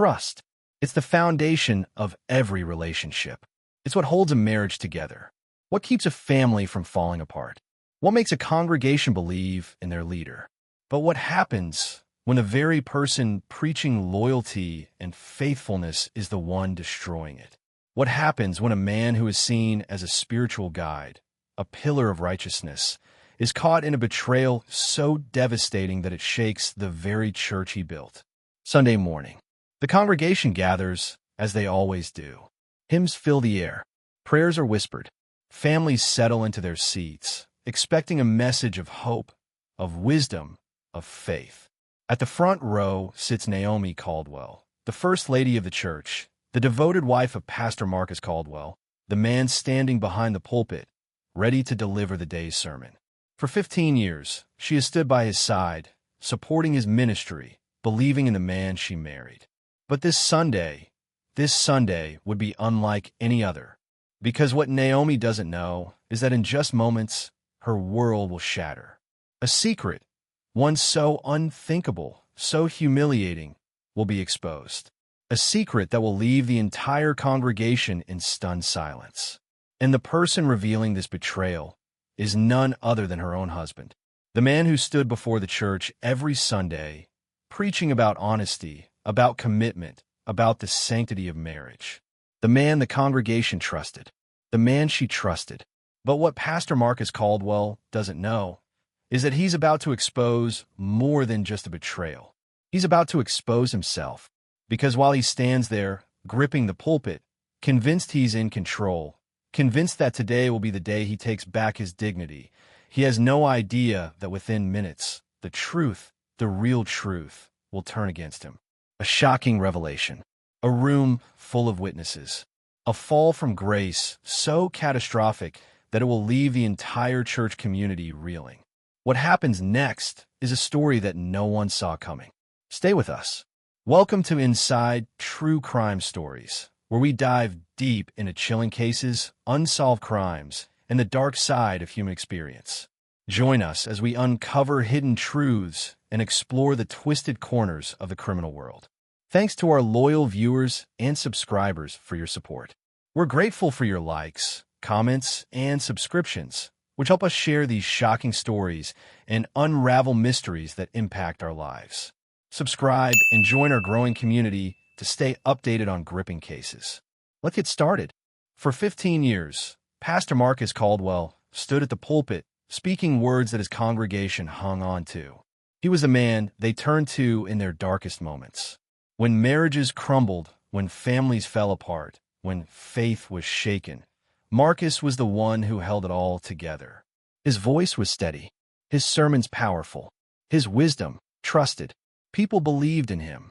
Trust. It's the foundation of every relationship. It's what holds a marriage together. What keeps a family from falling apart? What makes a congregation believe in their leader? But what happens when the very person preaching loyalty and faithfulness is the one destroying it? What happens when a man who is seen as a spiritual guide, a pillar of righteousness, is caught in a betrayal so devastating that it shakes the very church he built? Sunday morning. The congregation gathers, as they always do. Hymns fill the air. Prayers are whispered. Families settle into their seats, expecting a message of hope, of wisdom, of faith. At the front row sits Naomi Caldwell, the first lady of the church, the devoted wife of Pastor Marcus Caldwell, the man standing behind the pulpit, ready to deliver the day's sermon. For 15 years, she has stood by his side, supporting his ministry, believing in the man she married. But this Sunday would be unlike any other, because what Naomi doesn't know is that in just moments, her world will shatter. A secret, one so unthinkable, so humiliating, will be exposed. A secret that will leave the entire congregation in stunned silence. And the person revealing this betrayal is none other than her own husband, the man who stood before the church every Sunday, preaching about honesty, about commitment, about the sanctity of marriage. The man the congregation trusted, the man she trusted. But what Pastor Marcus Caldwell doesn't know is that he's about to expose more than just a betrayal. He's about to expose himself, because while he stands there, gripping the pulpit, convinced he's in control, convinced that today will be the day he takes back his dignity, he has no idea that within minutes, the truth, the real truth, will turn against him. A shocking revelation. A room full of witnesses. A fall from grace so catastrophic that it will leave the entire church community reeling. What happens next is a story that no one saw coming. Stay with us. Welcome to Inside True Crime Stories, where we dive deep into chilling cases, unsolved crimes, and the dark side of human experience. Join us as we uncover hidden truths and explore the twisted corners of the criminal world. Thanks to our loyal viewers and subscribers for your support. We're grateful for your likes, comments, and subscriptions, which help us share these shocking stories and unravel mysteries that impact our lives. Subscribe and join our growing community to stay updated on gripping cases. Let's get started. For 15 years, Pastor Marcus Caldwell stood at the pulpit speaking words that his congregation hung on to. He was the man they turned to in their darkest moments. When marriages crumbled, when families fell apart, when faith was shaken, Marcus was the one who held it all together. His voice was steady, his sermons powerful, his wisdom trusted. People believed in him,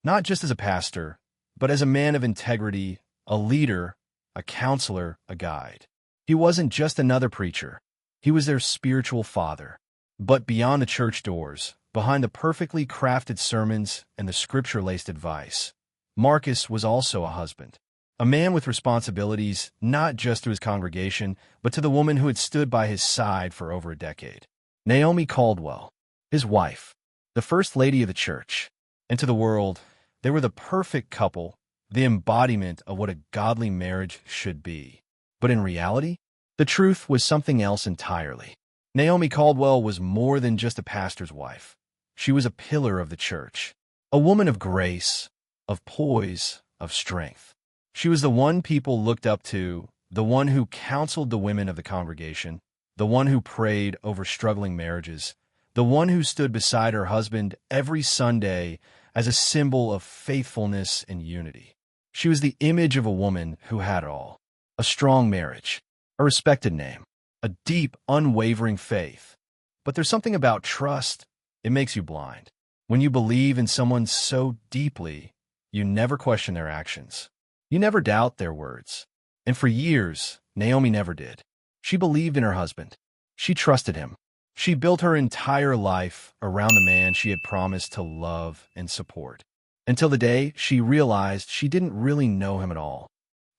not just as a pastor, but as a man of integrity, a leader, a counselor, a guide. He wasn't just another preacher. He was their spiritual father. But beyond the church doors, behind the perfectly crafted sermons and the scripture-laced advice, Marcus was also a husband, a man with responsibilities not just to his congregation, but to the woman who had stood by his side for over a decade. Naomi Caldwell, his wife, the first lady of the church. And to the world, they were the perfect couple, the embodiment of what a godly marriage should be. But in reality, the truth was something else entirely. Naomi Caldwell was more than just a pastor's wife. She was a pillar of the church, a woman of grace, of poise, of strength. She was the one people looked up to, the one who counseled the women of the congregation, the one who prayed over struggling marriages, the one who stood beside her husband every Sunday as a symbol of faithfulness and unity. She was the image of a woman who had it all: a strong marriage, a respected name, a deep, unwavering faith. But there's something about trust. It makes you blind. When you believe in someone so deeply, you never question their actions. You never doubt their words. And for years, Naomi never did. She believed in her husband. She trusted him. She built her entire life around the man she had promised to love and support, until the day she realized she didn't really know him at all.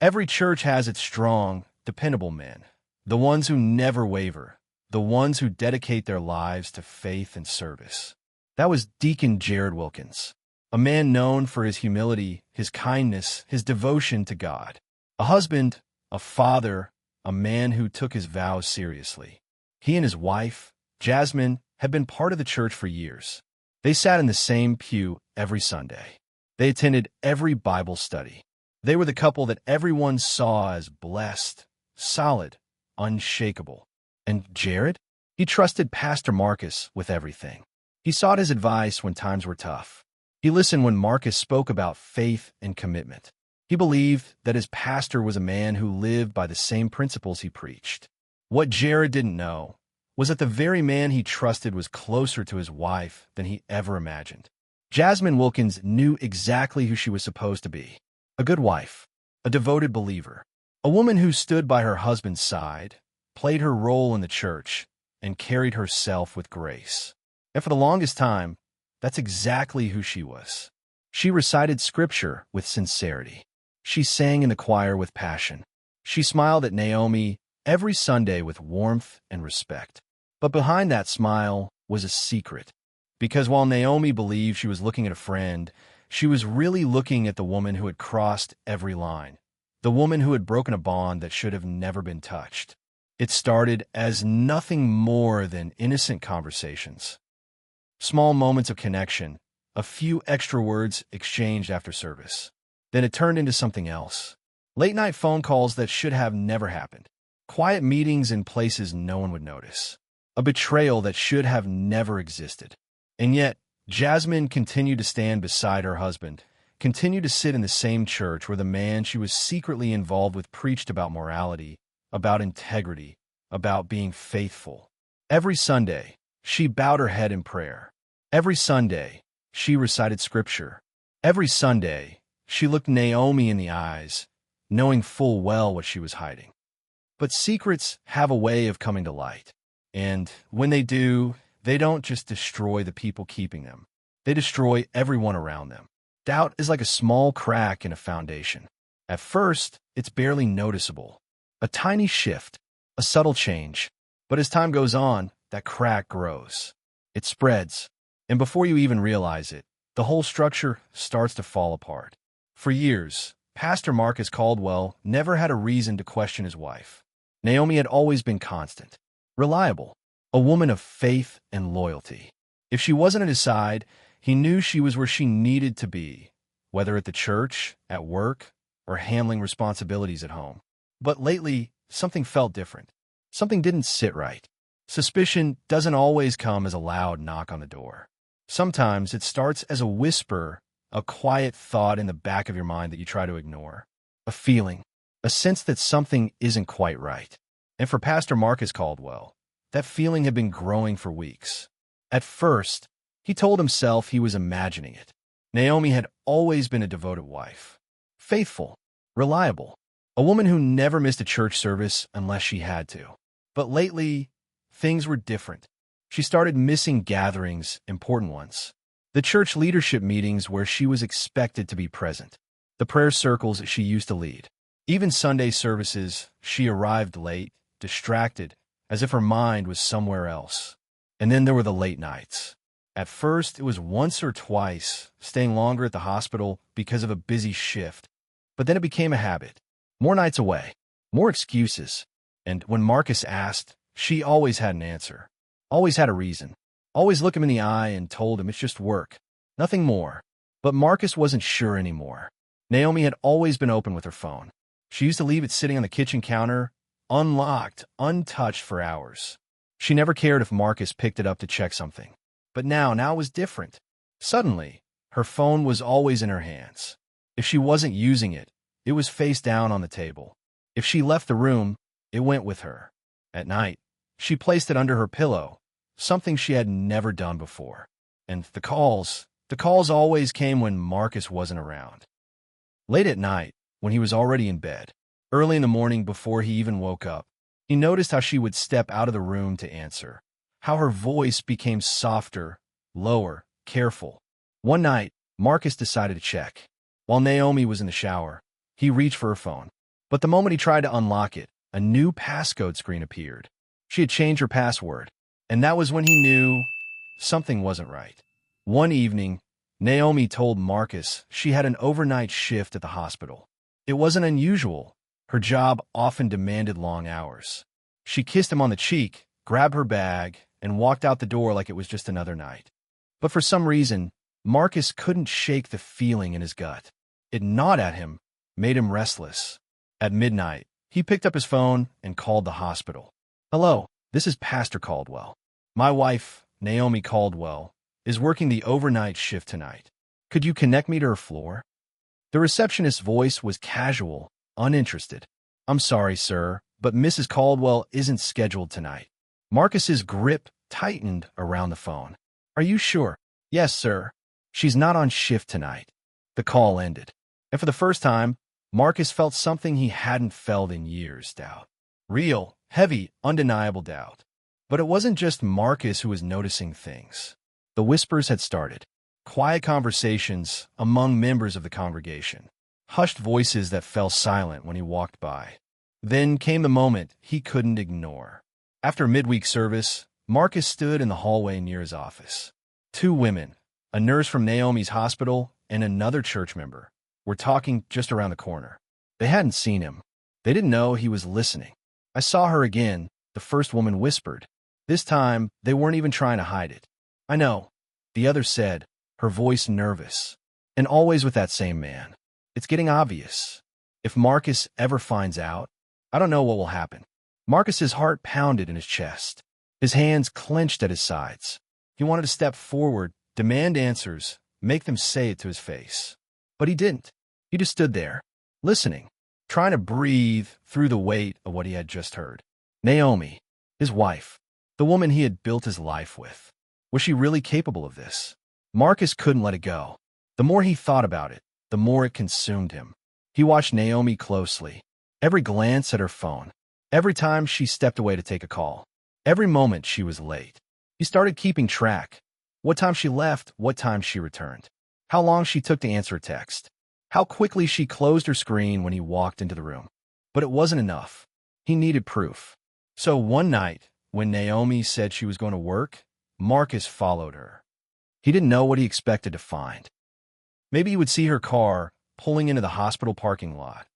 Every church has its strong, dependable men, the ones who never waver, the ones who dedicate their lives to faith and service. That was Deacon Jared Wilkins, a man known for his humility, his kindness, his devotion to God. A husband, a father, a man who took his vows seriously. He and his wife, Jasmine, had been part of the church for years. They sat in the same pew every Sunday. They attended every Bible study. They were the couple that everyone saw as blessed, solid, unshakable. And Jared? He trusted Pastor Marcus with everything. He sought his advice when times were tough. He listened when Marcus spoke about faith and commitment. He believed that his pastor was a man who lived by the same principles he preached. What Jared didn't know was that the very man he trusted was closer to his wife than he ever imagined. Jasmine Wilkins knew exactly who she was supposed to be. A good wife, a devoted believer, a woman who stood by her husband's side, played her role in the church, and carried herself with grace. And for the longest time, that's exactly who she was. She recited scripture with sincerity. She sang in the choir with passion. She smiled at Naomi every Sunday with warmth and respect. But behind that smile was a secret. Because while Naomi believed she was looking at a friend, she was really looking at the woman who had crossed every line, the woman who had broken a bond that should have never been touched. It started as nothing more than innocent conversations. Small moments of connection, a few extra words exchanged after service. Then it turned into something else. Late-night phone calls that should have never happened. Quiet meetings in places no one would notice. A betrayal that should have never existed. And yet, Jasmine continued to stand beside her husband, continued to sit in the same church where the man she was secretly involved with preached about morality, about integrity, about being faithful. Every Sunday, she bowed her head in prayer. Every Sunday, she recited scripture. Every Sunday, she looked Naomi in the eyes, knowing full well what she was hiding. But secrets have a way of coming to light. And when they do, they don't just destroy the people keeping them. They destroy everyone around them. Doubt is like a small crack in a foundation. At first, it's barely noticeable. A tiny shift, a subtle change. But as time goes on, that crack grows. It spreads. And before you even realize it, the whole structure starts to fall apart. For years, Pastor Marcus Caldwell never had a reason to question his wife. Naomi had always been constant, reliable, a woman of faith and loyalty. If she wasn't at his side, he knew she was where she needed to be, whether at the church, at work, or handling responsibilities at home. But lately, something felt different. Something didn't sit right. Suspicion doesn't always come as a loud knock on the door. Sometimes it starts as a whisper, a quiet thought in the back of your mind that you try to ignore. A feeling, a sense that something isn't quite right. And for Pastor Marcus Caldwell, that feeling had been growing for weeks. At first, he told himself he was imagining it. Naomi had always been a devoted wife. Faithful, reliable, a woman who never missed a church service unless she had to. But lately, things were different. She started missing gatherings, important ones. The church leadership meetings where she was expected to be present. The prayer circles she used to lead. Even Sunday services, she arrived late, distracted, as if her mind was somewhere else. And then there were the late nights. At first, it was once or twice, staying longer at the hospital because of a busy shift. But then it became a habit. More nights away, more excuses. And when Marcus asked, she always had an answer. Always had a reason. Always looked him in the eye and told him it's just work. Nothing more. But Marcus wasn't sure anymore. Naomi had always been open with her phone. She used to leave it sitting on the kitchen counter, unlocked, untouched for hours. She never cared if Marcus picked it up to check something. But now it was different. Suddenly, her phone was always in her hands. If she wasn't using it, it was face down on the table. If she left the room, it went with her. At night, she placed it under her pillow, something she had never done before. And the calls always came when Marcus wasn't around. Late at night, when he was already in bed, early in the morning before he even woke up, he noticed how she would step out of the room to answer, how her voice became softer, lower, careful. One night, Marcus decided to check. While Naomi was in the shower, he reached for her phone. But the moment he tried to unlock it, a new passcode screen appeared. She had changed her password, and that was when he knew something wasn't right. One evening, Naomi told Marcus she had an overnight shift at the hospital. It wasn't unusual. Her job often demanded long hours. She kissed him on the cheek, grabbed her bag, and walked out the door like it was just another night. But for some reason, Marcus couldn't shake the feeling in his gut. It gnawed at him, made him restless. At midnight, he picked up his phone and called the hospital. "Hello, this is Pastor Caldwell. My wife, Naomi Caldwell, is working the overnight shift tonight. Could you connect me to her floor?" The receptionist's voice was casual, uninterested. "I'm sorry, sir, but Mrs. Caldwell isn't scheduled tonight." Marcus's grip tightened around the phone. "Are you sure?" "Yes, sir. She's not on shift tonight." The call ended. And for the first time, Marcus felt something he hadn't felt in years: doubt. Real, heavy, undeniable doubt. But it wasn't just Marcus who was noticing things. The whispers had started. Quiet conversations among members of the congregation. Hushed voices that fell silent when he walked by. Then came the moment he couldn't ignore. After midweek service, Marcus stood in the hallway near his office. Two women, a nurse from Naomi's hospital and another church member, were talking just around the corner. They hadn't seen him. They didn't know he was listening. "I saw her again," the first woman whispered. This time, they weren't even trying to hide it. "I know," the other said, her voice nervous. "And always with that same man. It's getting obvious. If Marcus ever finds out, I don't know what will happen." Marcus's heart pounded in his chest. His hands clenched at his sides. He wanted to step forward, demand answers, make them say it to his face. But he didn't. He just stood there, listening, trying to breathe through the weight of what he had just heard. Naomi, his wife, the woman he had built his life with. Was she really capable of this? Marcus couldn't let it go. The more he thought about it, the more it consumed him. He watched Naomi closely. Every glance at her phone. Every time she stepped away to take a call. Every moment she was late. He started keeping track. What time she left, what time she returned. How long she took to answer a text. How quickly she closed her screen when he walked into the room. But it wasn't enough. He needed proof. So one night, when Naomi said she was going to work, Marcus followed her. He didn't know what he expected to find. Maybe he would see her car pulling into the hospital parking lot,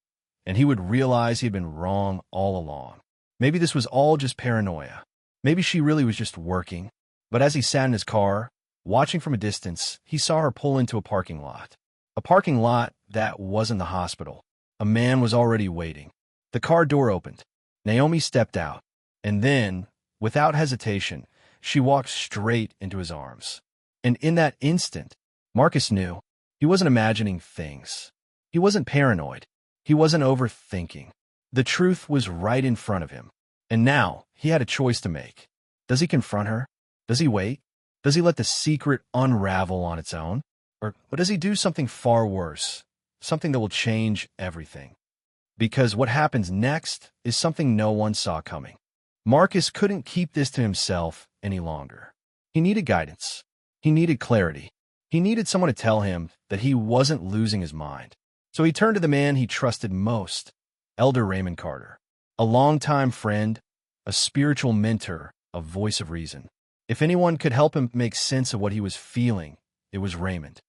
and he would realize he had been wrong all along. Maybe this was all just paranoia. Maybe she really was just working. But as he sat in his car, watching from a distance, he saw her pull into a parking lot. A parking lot that wasn't the hospital. A man was already waiting. The car door opened. Naomi stepped out. And then, without hesitation, she walked straight into his arms. And in that instant, Marcus knew he wasn't imagining things. He wasn't paranoid. He wasn't overthinking. The truth was right in front of him. And now, he had a choice to make. Does he confront her? Does he wait? Does he let the secret unravel on its own? Or does he do something far worse? Something that will change everything? Because what happens next is something no one saw coming. Marcus couldn't keep this to himself any longer. He needed guidance. He needed clarity. He needed someone to tell him that he wasn't losing his mind. So he turned to the man he trusted most, Elder Raymond Carter, a longtime friend, a spiritual mentor, a voice of reason. If anyone could help him make sense of what he was feeling, it was Raymond.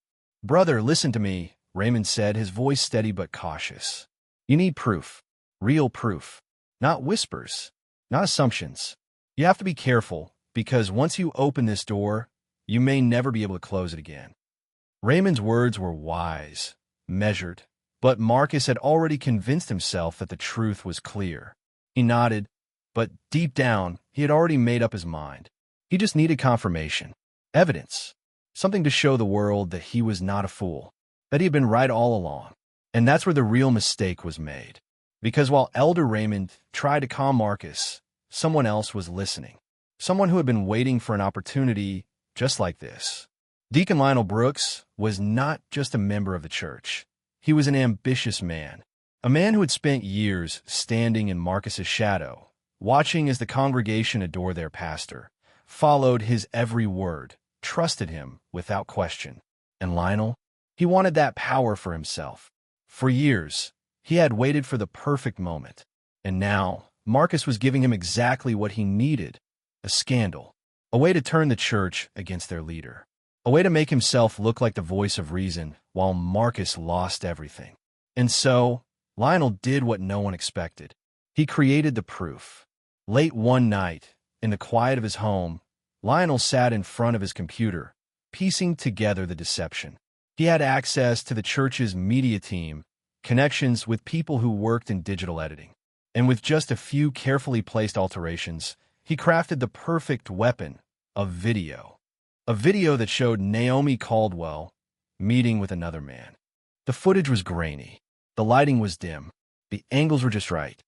"Brother, listen to me," Raymond said, his voice steady but cautious. "You need proof, real proof, not whispers, not assumptions. You have to be careful, because once you open this door, you may never be able to close it again." Raymond's words were wise, measured, but Marcus had already convinced himself that the truth was clear. He nodded, but deep down, he had already made up his mind. He just needed confirmation, evidence, something to show the world that he was not a fool, that he had been right all along. And that's where the real mistake was made. Because while Elder Raymond tried to calm Marcus, someone else was listening. Someone who had been waiting for an opportunity just like this. Deacon Lionel Brooks was not just a member of the church. He was an ambitious man. A man who had spent years standing in Marcus's shadow, watching as the congregation adored their pastor, followed his every word, trusted him without question. And Lionel, he wanted that power for himself. For years, he had waited for the perfect moment. And now, Marcus was giving him exactly what he needed: a scandal, a way to turn the church against their leader, a way to make himself look like the voice of reason while Marcus lost everything. And so, Lionel did what no one expected. He created the proof. Late one night, in the quiet of his home, Lionel sat in front of his computer, piecing together the deception. He had access to the church's media team, connections with people who worked in digital editing. And with just a few carefully placed alterations, he crafted the perfect weapon, a video. A video that showed Naomi Caldwell meeting with another man. The footage was grainy. The lighting was dim. The angles were just right.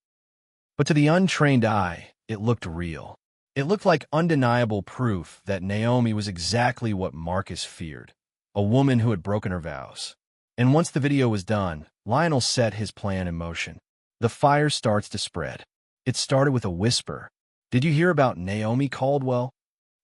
But to the untrained eye, it looked real. It looked like undeniable proof that Naomi was exactly what Marcus feared, a woman who had broken her vows. And once the video was done, Lionel set his plan in motion. The fire starts to spread. It started with a whisper. "Did you hear about Naomi Caldwell?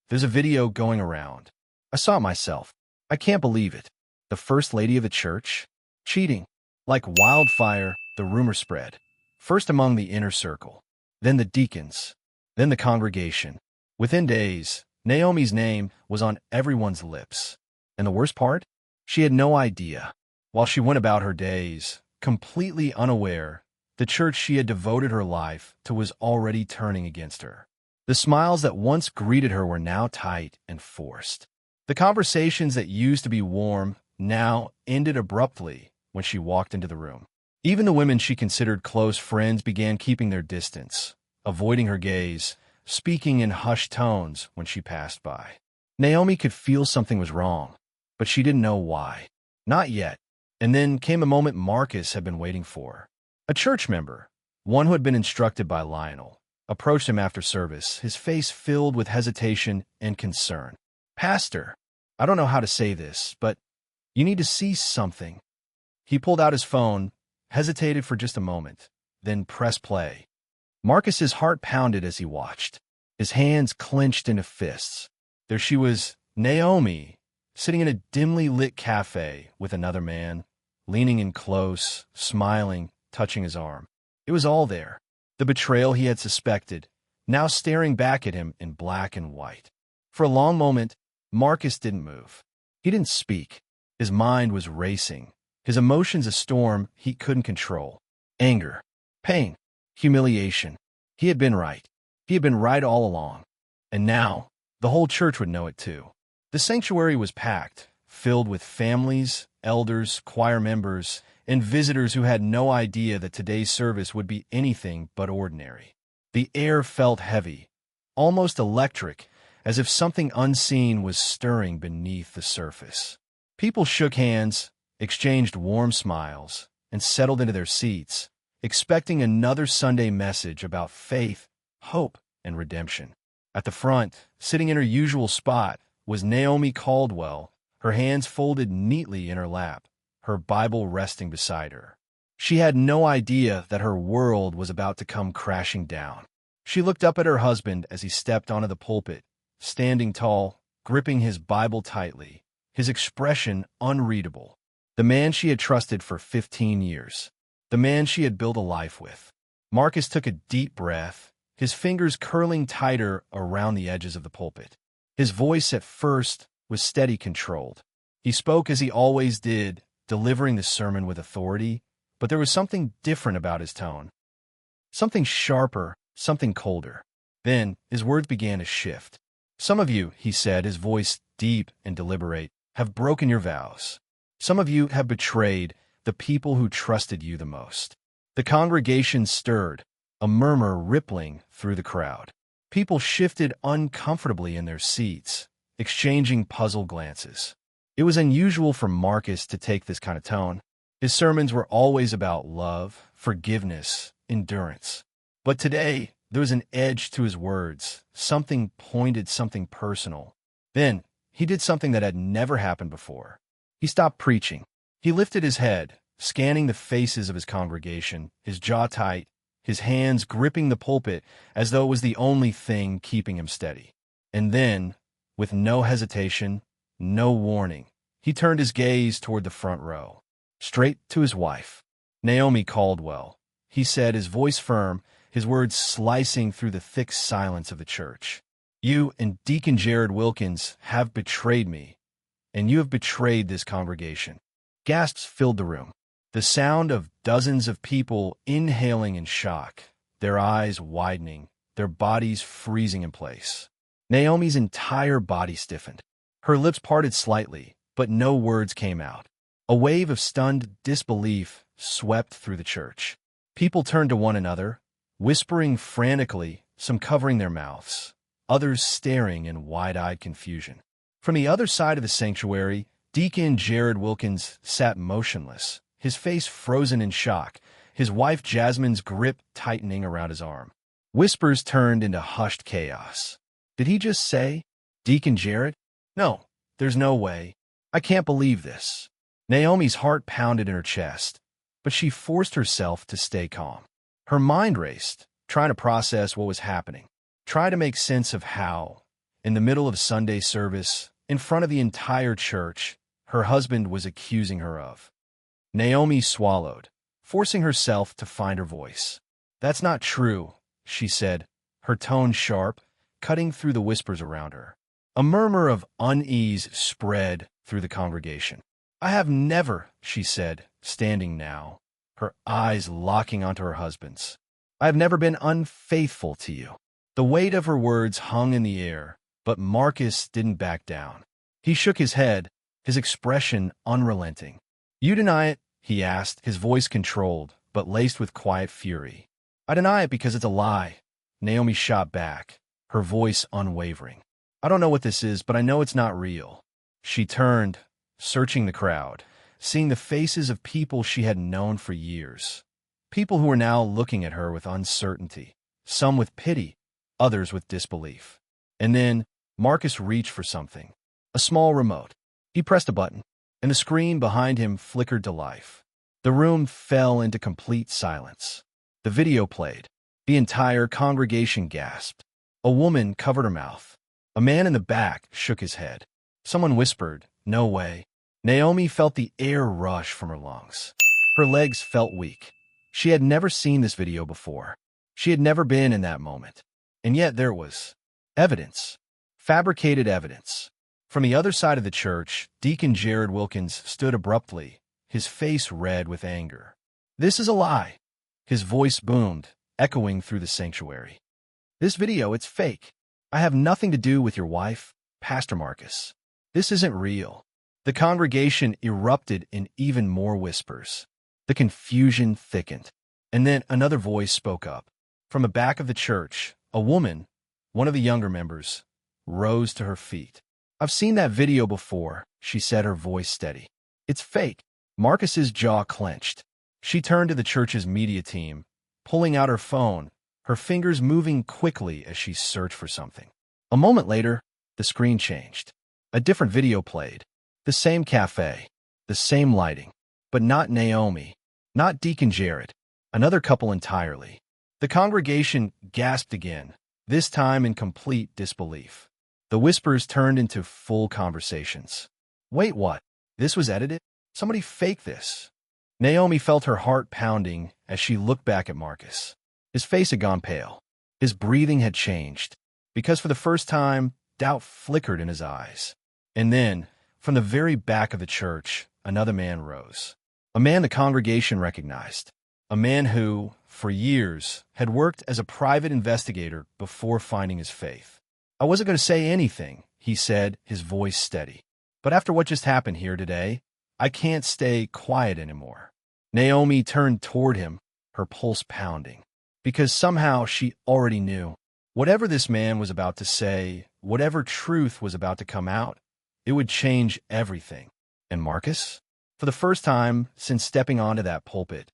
There's a video going around. I saw it myself. I can't believe it. The first lady of the church? Cheating." Like wildfire, the rumor spread. First among the inner circle, then the deacons, then the congregation. Within days, Naomi's name was on everyone's lips. And the worst part? She had no idea. While she went about her days, completely unaware, the church she had devoted her life to was already turning against her. The smiles that once greeted her were now tight and forced. The conversations that used to be warm now ended abruptly when she walked into the room. Even the women she considered close friends began keeping their distance, avoiding her gaze, speaking in hushed tones when she passed by. Naomi could feel something was wrong, but she didn't know why. Not yet. And then came a moment Marcus had been waiting for. A church member, one who had been instructed by Lionel, approached him after service, his face filled with hesitation and concern. "Pastor, I don't know how to say this, but you need to see something." He pulled out his phone, hesitated for just a moment, then pressed play. Marcus's heart pounded as he watched. His hands clenched into fists. There she was, Naomi, sitting in a dimly lit cafe with another man, leaning in close, smiling, touching his arm. It was all there. The betrayal he had suspected, now staring back at him in black and white. For a long moment, Marcus didn't move. He didn't speak. His mind was racing, his emotions a storm he couldn't control. Anger, pain, humiliation. He had been right. He had been right all along. And now, the whole church would know it too. The sanctuary was packed, filled with families, elders, choir members, and visitors who had no idea that today's service would be anything but ordinary. The air felt heavy, almost electric, as if something unseen was stirring beneath the surface. People shook hands, exchanged warm smiles, and settled into their seats, expecting another Sunday message about faith, hope, and redemption. At the front, sitting in her usual spot, was Naomi Caldwell, her hands folded neatly in her lap, her Bible resting beside her. She had no idea that her world was about to come crashing down. She looked up at her husband as he stepped onto the pulpit, standing tall, gripping his Bible tightly, his expression unreadable. The man she had trusted for 15 years. The man she had built a life with. Marcus took a deep breath, his fingers curling tighter around the edges of the pulpit. His voice at first was steady, controlled. He spoke as he always did, delivering the sermon with authority, but there was something different about his tone. Something sharper, something colder. Then his words began to shift. "Some of you," he said, his voice deep and deliberate, "have broken your vows. Some of you have betrayed the people who trusted you the most." The congregation stirred, a murmur rippling through the crowd. People shifted uncomfortably in their seats, exchanging puzzled glances. It was unusual for Marcus to take this kind of tone. His sermons were always about love, forgiveness, endurance. But today, there was an edge to his words, something pointed, something personal. Then, he did something that had never happened before. He stopped preaching. He lifted his head, scanning the faces of his congregation, his jaw tight, his hands gripping the pulpit as though it was the only thing keeping him steady. And then, with no hesitation, no warning, he turned his gaze toward the front row, straight to his wife, Naomi Caldwell. He said, his voice firm, his words slicing through the thick silence of the church. "You and Deacon Jared Wilkins have betrayed me, and you have betrayed this congregation." Gasps filled the room. The sound of dozens of people inhaling in shock, their eyes widening, their bodies freezing in place. Naomi's entire body stiffened. Her lips parted slightly, but no words came out. A wave of stunned disbelief swept through the church. People turned to one another, whispering frantically, some covering their mouths, others staring in wide-eyed confusion. From the other side of the sanctuary, Deacon Jared Wilkins sat motionless, his face frozen in shock, his wife Jasmine's grip tightening around his arm. Whispers turned into hushed chaos. "Did he just say, Deacon Jared? No, there's no way. I can't believe this." Naomi's heart pounded in her chest, but she forced herself to stay calm. Her mind raced, trying to process what was happening, try to make sense of how, in the middle of Sunday service, in front of the entire church, her husband was accusing her of. Naomi swallowed, forcing herself to find her voice. "That's not true," she said, her tone sharp, cutting through the whispers around her. A murmur of unease spread through the congregation. "I have never," she said, standing now, her eyes locking onto her husband's. "I have never been unfaithful to you." The weight of her words hung in the air, but Marcus didn't back down. He shook his head, his expression unrelenting. "You deny it?" he asked, his voice controlled, but laced with quiet fury. "I deny it because it's a lie," Naomi shot back, her voice unwavering. "I don't know what this is, but I know it's not real." She turned, searching the crowd, seeing the faces of people she had known for years. People who were now looking at her with uncertainty, some with pity, others with disbelief. And then Marcus reached for something, a small remote. He pressed a button, and the screen behind him flickered to life. The room fell into complete silence. The video played. The entire congregation gasped. A woman covered her mouth. A man in the back shook his head. Someone whispered, "No way." Naomi felt the air rush from her lungs. Her legs felt weak. She had never seen this video before. She had never been in that moment. And yet there was evidence. Fabricated evidence. From the other side of the church, Deacon Jared Wilkins stood abruptly, his face red with anger. "This is a lie." His voice boomed, echoing through the sanctuary. "This video, it's fake. I have nothing to do with your wife, Pastor Marcus. This isn't real." The congregation erupted in even more whispers. The confusion thickened. And then another voice spoke up. From the back of the church, a woman, one of the younger members, rose to her feet. "I've seen that video before," she said, her voice steady. "It's fake." Marcus's jaw clenched. She turned to the church's media team, pulling out her phone, her fingers moving quickly as she searched for something. A moment later, the screen changed. A different video played. The same cafe, the same lighting, but not Naomi, not Deacon Jared, another couple entirely. The congregation gasped again, this time in complete disbelief. The whispers turned into full conversations. "Wait, what? This was edited? Somebody faked this." Naomi felt her heart pounding as she looked back at Marcus. His face had gone pale. His breathing had changed, because for the first time, doubt flickered in his eyes. And then, from the very back of the church, another man rose. A man the congregation recognized. A man who, for years, had worked as a private investigator before finding his faith. "I wasn't going to say anything," he said, his voice steady. "But after what just happened here today, I can't stay quiet anymore." Naomi turned toward him, her pulse pounding, because somehow she already knew. Whatever this man was about to say, whatever truth was about to come out, it would change everything. And Marcus? For the first time since stepping onto that pulpit,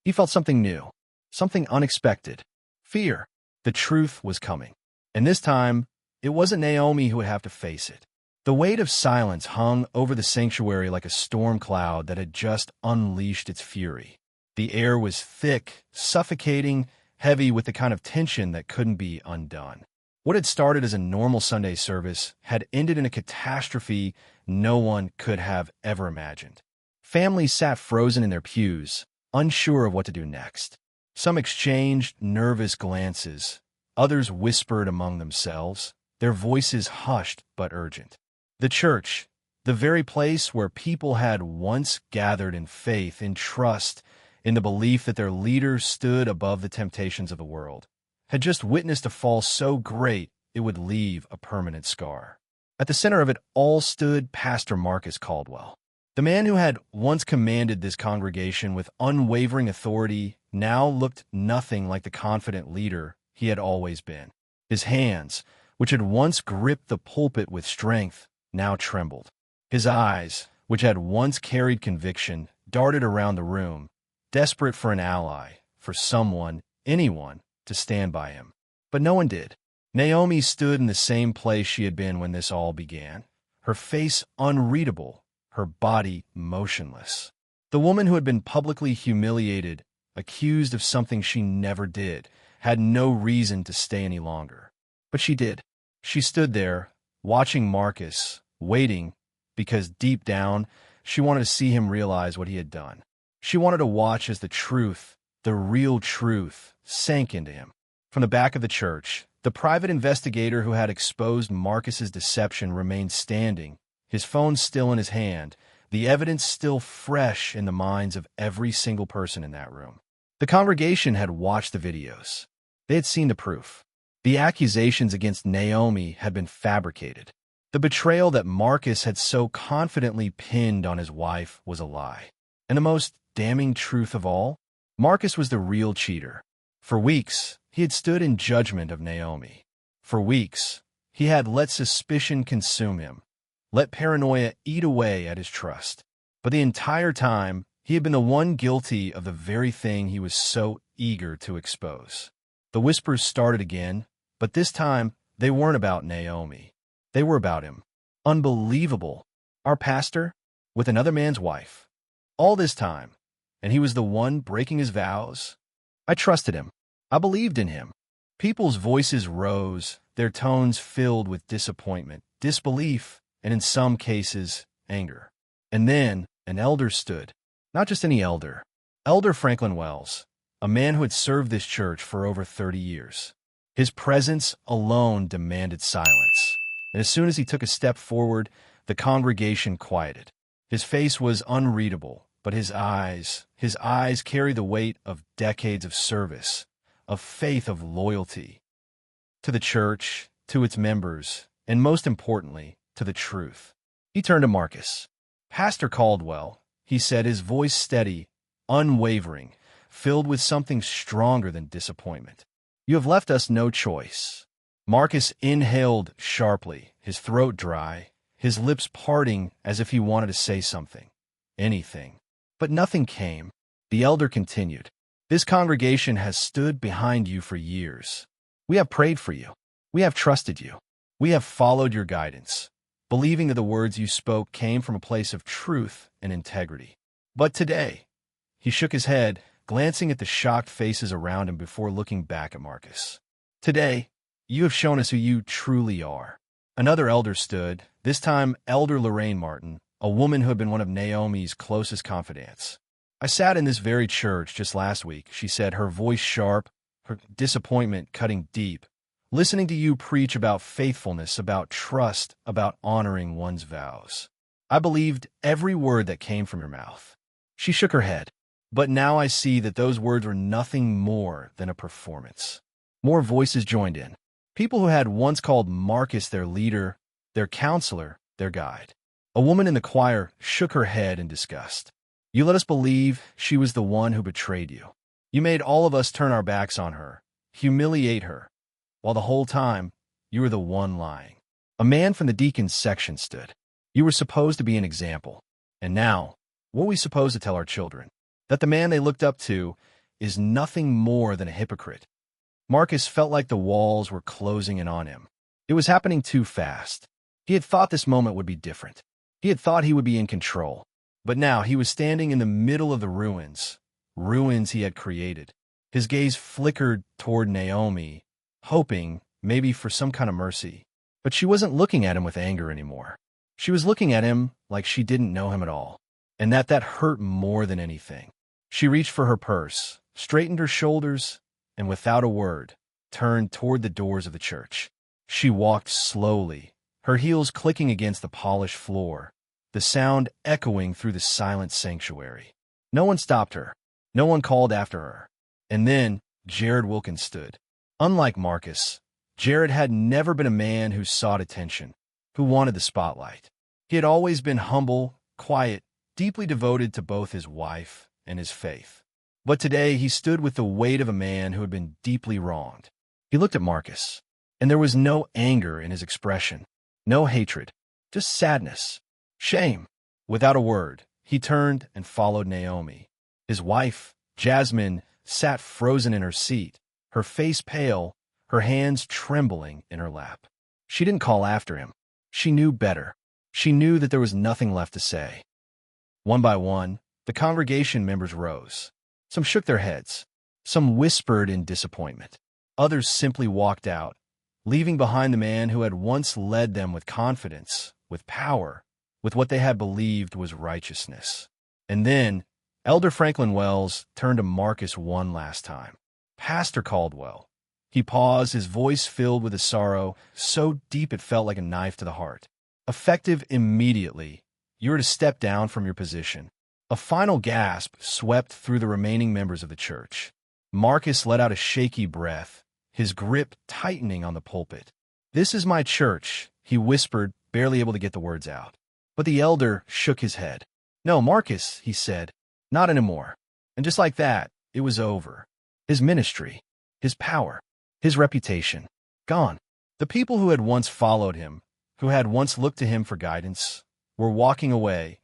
he felt something new, something unexpected. Fear. The truth was coming. And this time, it wasn't Naomi who would have to face it. The weight of silence hung over the sanctuary like a storm cloud that had just unleashed its fury. The air was thick, suffocating, heavy with the kind of tension that couldn't be undone. What had started as a normal Sunday service had ended in a catastrophe no one could have ever imagined. Families sat frozen in their pews, unsure of what to do next. Some exchanged nervous glances. Others whispered among themselves, their voices hushed but urgent. The church, The very place where people had once gathered in faith, in trust, in the belief that their leader stood above the temptations of the world, had just witnessed a fall so great it would leave a permanent scar. At the center of it all stood Pastor Marcus Caldwell. The man who had once commanded this congregation with unwavering authority now looked nothing like the confident leader he had always been. His hands, which had once gripped the pulpit with strength, now trembled. His eyes, which had once carried conviction, darted around the room, desperate for an ally, for someone, anyone, to stand by him. But no one did. Naomi stood in the same place she had been when this all began, her face unreadable, her body motionless. The woman who had been publicly humiliated, accused of something she never did, had no reason to stay any longer. But she did. She stood there, watching Marcus, waiting, because deep down, she wanted to see him realize what he had done. She wanted to watch as the truth, the real truth, sank into him. From the back of the church, the private investigator who had exposed Marcus's deception remained standing, his phone still in his hand, the evidence still fresh in the minds of every single person in that room. The congregation had watched the videos. They had seen the proof. The accusations against Naomi had been fabricated. The betrayal that Marcus had so confidently pinned on his wife was a lie. And the most damning truth of all, Marcus was the real cheater. For weeks, he had stood in judgment of Naomi. For weeks, he had let suspicion consume him, let paranoia eat away at his trust. But the entire time, he had been the one guilty of the very thing he was so eager to expose. The whispers started again, but this time, they weren't about Naomi. They were about him. Unbelievable. Our pastor, with another man's wife. All this time, and he was the one breaking his vows. I trusted him. I believed in him. People's voices rose, their tones filled with disappointment, disbelief, and in some cases, anger. And then an elder stood. Not just any elder. Elder Franklin Wells, a man who had served this church for over 30 years. His presence alone demanded silence. And as soon as he took a step forward, the congregation quieted. His face was unreadable, but his eyes carried the weight of decades of service, of faith, of loyalty to the church, to its members, and most importantly, to the truth. He turned to Marcus. Pastor Caldwell, he said, his voice steady, unwavering, filled with something stronger than disappointment. You have left us no choice. Marcus inhaled sharply, his throat dry, his lips parting as if he wanted to say something, anything. But nothing came. The elder continued. This congregation has stood behind you for years. We have prayed for you. We have trusted you. We have followed your guidance, believing that the words you spoke came from a place of truth and integrity. But today, he shook his head, glancing at the shocked faces around him before looking back at Marcus. Today, you have shown us who you truly are. Another elder stood, this time Elder Lorraine Martin, a woman who had been one of Naomi's closest confidants. I sat in this very church just last week, she said, her voice sharp, her disappointment cutting deep, listening to you preach about faithfulness, about trust, about honoring one's vows. I believed every word that came from your mouth. She shook her head. But now I see that those words were nothing more than a performance. More voices joined in. People who had once called Marcus their leader, their counselor, their guide. A woman in the choir shook her head in disgust. You let us believe she was the one who betrayed you. You made all of us turn our backs on her, humiliate her, while the whole time, you were the one lying. A man from the deacon's section stood. You were supposed to be an example. And now, what are we supposed to tell our children? That the man they looked up to is nothing more than a hypocrite. Marcus felt like the walls were closing in on him. It was happening too fast. He had thought this moment would be different. He had thought he would be in control. But now he was standing in the middle of the ruins he had created. His gaze flickered toward Naomi, hoping, maybe for some kind of mercy. But she wasn't looking at him with anger anymore. She was looking at him like she didn't know him at all. And that hurt more than anything. She reached for her purse, straightened her shoulders, and without a word, turned toward the doors of the church. She walked slowly, her heels clicking against the polished floor, the sound echoing through the silent sanctuary. No one stopped her. No one called after her. And then Jared Wilkins stood. Unlike Marcus, Jared had never been a man who sought attention, who wanted the spotlight. He had always been humble, quiet, deeply devoted to both his wife and his faith. But today he stood with the weight of a man who had been deeply wronged. He looked at Marcus, and there was no anger in his expression, no hatred, just sadness, shame. Without a word, he turned and followed Naomi. His wife, Jasmine, sat frozen in her seat, her face pale, her hands trembling in her lap. She didn't call after him. She knew better. She knew that there was nothing left to say. One by one, the congregation members rose. Some shook their heads. Some whispered in disappointment. Others simply walked out, leaving behind the man who had once led them with confidence, with power, with what they had believed was righteousness. And then, Elder Franklin Wells turned to Marcus one last time. Pastor Caldwell. He paused, his voice filled with a sorrow so deep it felt like a knife to the heart. Effective immediately, you were to step down from your position. A final gasp swept through the remaining members of the church. Marcus let out a shaky breath, his grip tightening on the pulpit. "This is my church," he whispered, barely able to get the words out. But the elder shook his head. "No, Marcus," he said, "not anymore." And just like that, it was over. His ministry, his power, his reputation, gone. The people who had once followed him, who had once looked to him for guidance, were walking away,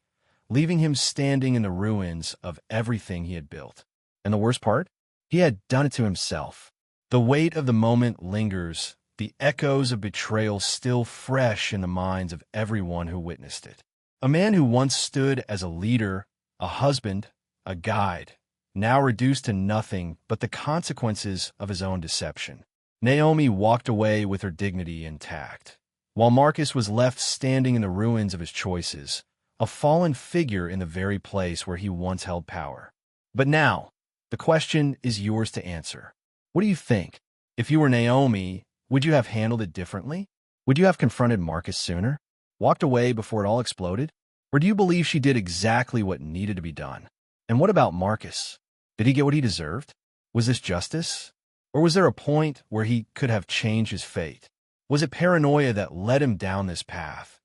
leaving him standing in the ruins of everything he had built. And the worst part? He had done it to himself. The weight of the moment lingers, the echoes of betrayal still fresh in the minds of everyone who witnessed it. A man who once stood as a leader, a husband, a guide, now reduced to nothing but the consequences of his own deception. Naomi walked away with her dignity intact, while Marcus was left standing in the ruins of his choices, a fallen figure in the very place where he once held power. But now, the question is yours to answer. What do you think? If you were Naomi, would you have handled it differently? Would you have confronted Marcus sooner? Walked away before it all exploded? Or do you believe she did exactly what needed to be done? And what about Marcus? Did he get what he deserved? Was this justice? Or was there a point where he could have changed his fate? Was it paranoia that led him down this path?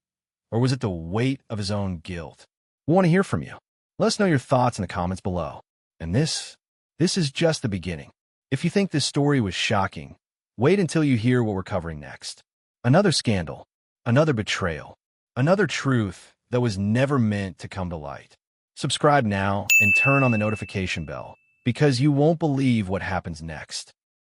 Or was it the weight of his own guilt? We want to hear from you. Let us know your thoughts in the comments below. And this is just the beginning. If you think this story was shocking, wait until you hear what we're covering next. Another scandal, another betrayal, another truth that was never meant to come to light. Subscribe now and turn on the notification bell, because you won't believe what happens next.